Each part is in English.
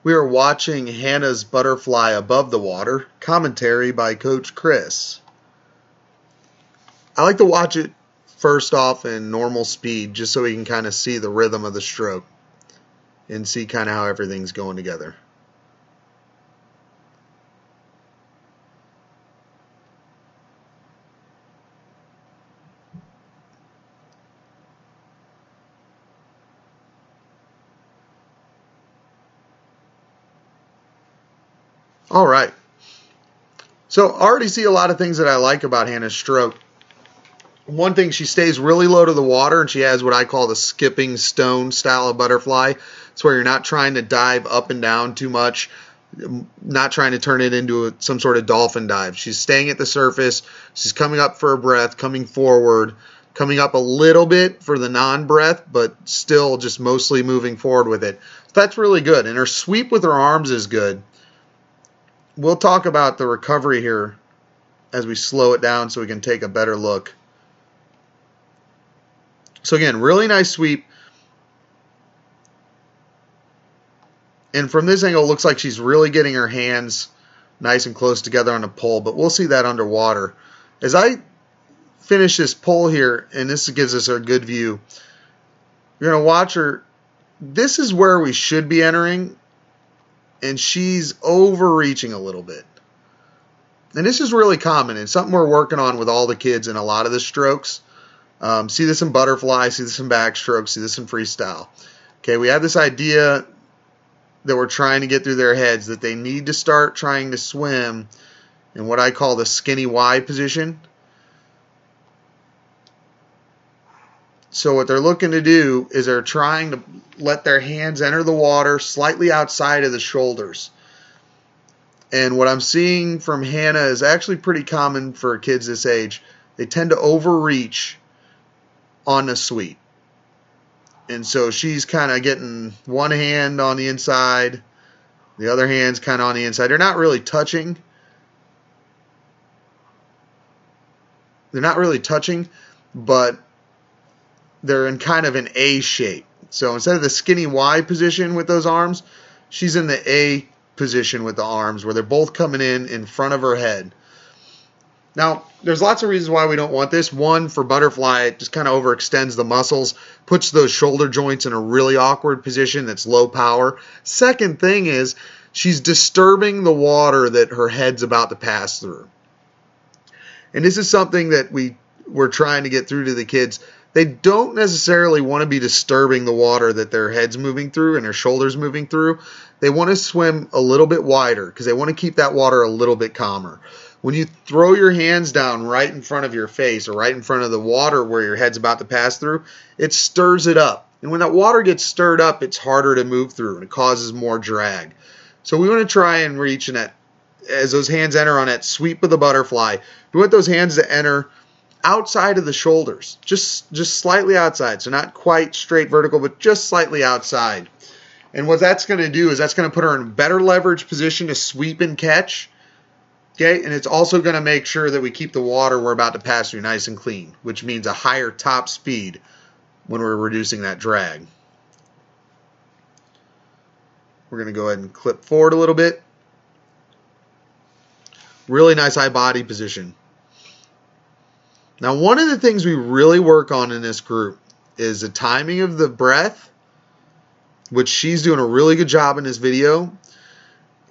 We are watching Hannah's butterfly above the water, commentary by Coach Chris. I like to watch it first off in normal speed just so we can kind of see the rhythm of the stroke and see kind of how everything's going together. All right. So I already see a lot of things that I like about Hannah's stroke. One thing, she stays really low to the water, and she has what I call the skipping stone style of butterfly. It's where you're not trying to dive up and down too much, not trying to turn it into some sort of dolphin dive. She's staying at the surface. She's coming up for a breath, coming forward, coming up a little bit for the non-breath, but still just mostly moving forward with it. So that's really good. And her sweep with her arms is good. We'll talk about the recovery here as we slow it down so we can take a better look. So again, really nice sweep. And from this angle, it looks like she's really getting her hands nice and close together on the pole, but we'll see that underwater. As I finish this pole here, and this gives us a good view, you're going to watch her. This is where we should be entering, and she's overreaching a little bit. And this is really common. It's something we're working on with all the kids in a lot of the strokes. See this in butterfly, see this in backstroke, see this in freestyle. Okay, we have this idea that we're trying to get through their heads that they need to start trying to swim in what I call the skinny Y position. So what they're looking to do is they're trying to let their hands enter the water slightly outside of the shoulders. And what I'm seeing from Hannah is actually pretty common for kids this age. They tend to overreach on the sweep. And so she's kind of getting one hand on the inside, the other hand's kind of on the inside. They're not really touching. But they're in kind of an A shape. So instead of the skinny Y position with those arms, she's in the A position with the arms where they're both coming in front of her head. Now, there's lots of reasons why we don't want this. One, for butterfly, it just kind of overextends the muscles, puts those shoulder joints in a really awkward position that's low power. Second thing is she's disturbing the water that her head's about to pass through. And this is something that we're trying to get through to the kids. They don't necessarily want to be disturbing the water that their head's moving through and their shoulders moving through. They want to swim a little bit wider because they want to keep that water a little bit calmer. When you throw your hands down right in front of your face or right in front of the water where your head's about to pass through, it stirs it up. And when that water gets stirred up, it's harder to move through and it causes more drag. So we want to try and reach in that, as those hands enter on that sweep of the butterfly, we want those hands to enter outside of the shoulders, just slightly outside. So not quite straight vertical, but just slightly outside. And what that's going to do is that's going to put her in a better leverage position to sweep and catch. Okay, and it's also going to make sure that we keep the water we're about to pass through nice and clean, which means a higher top speed when we're reducing that drag. We're going to go ahead and clip forward a little bit. Really nice eye body position. Now, one of the things we really work on in this group is the timing of the breath, which she's doing a really good job in this video,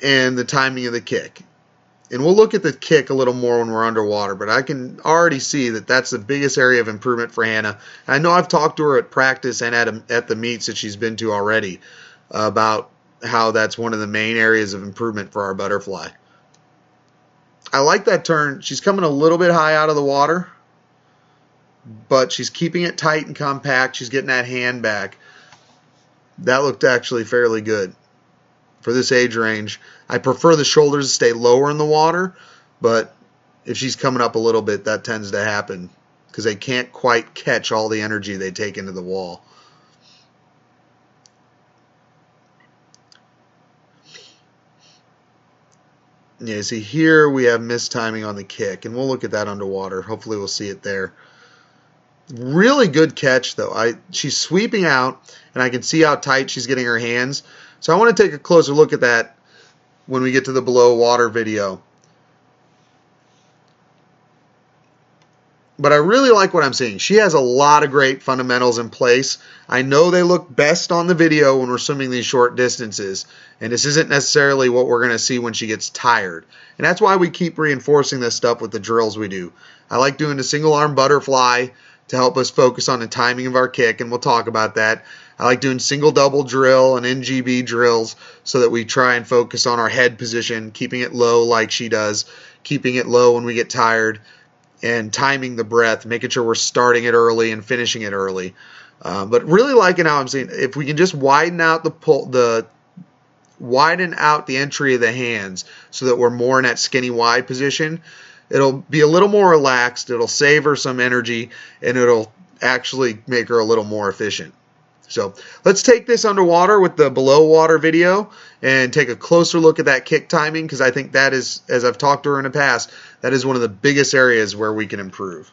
and the timing of the kick. And we'll look at the kick a little more when we're underwater, but I can already see that that's the biggest area of improvement for Hannah. And I know I've talked to her at practice and at the meets that she's been to already about how that's one of the main areas of improvement for our butterfly. I like that turn. She's coming a little bit high out of the water, but she's keeping it tight and compact. She's getting that hand back. That looked actually fairly good for this age range. I prefer the shoulders to stay lower in the water, but if she's coming up a little bit, that tends to happen because they can't quite catch all the energy they take into the wall. Yeah, see here we have missed timing on the kick, and we'll look at that underwater. Hopefully we'll see it there. Really good catch, though. She's sweeping out, and I can see how tight she's getting her hands. So I want to take a closer look at that when we get to the below water video. But I really like what I'm seeing. She has a lot of great fundamentals in place. I know they look best on the video when we're swimming these short distances, and this isn't necessarily what we're going to see when she gets tired. And that's why we keep reinforcing this stuff with the drills we do. I like doing the single arm butterfly to help us focus on the timing of our kick, and we'll talk about that. I like doing single double drill and NGB drills so that we try and focus on our head position, keeping it low like she does, keeping it low when we get tired, and timing the breath, making sure we're starting it early and finishing it early. But really liking how I'm seeing, if we can just widen out widen out the entry of the hands so that we're more in that skinny Y position, it'll be a little more relaxed, it'll save her some energy, and it'll actually make her a little more efficient. So let's take this underwater with the below water video and take a closer look at that kick timing, because I think that is, as I've talked to her in the past, that is one of the biggest areas where we can improve.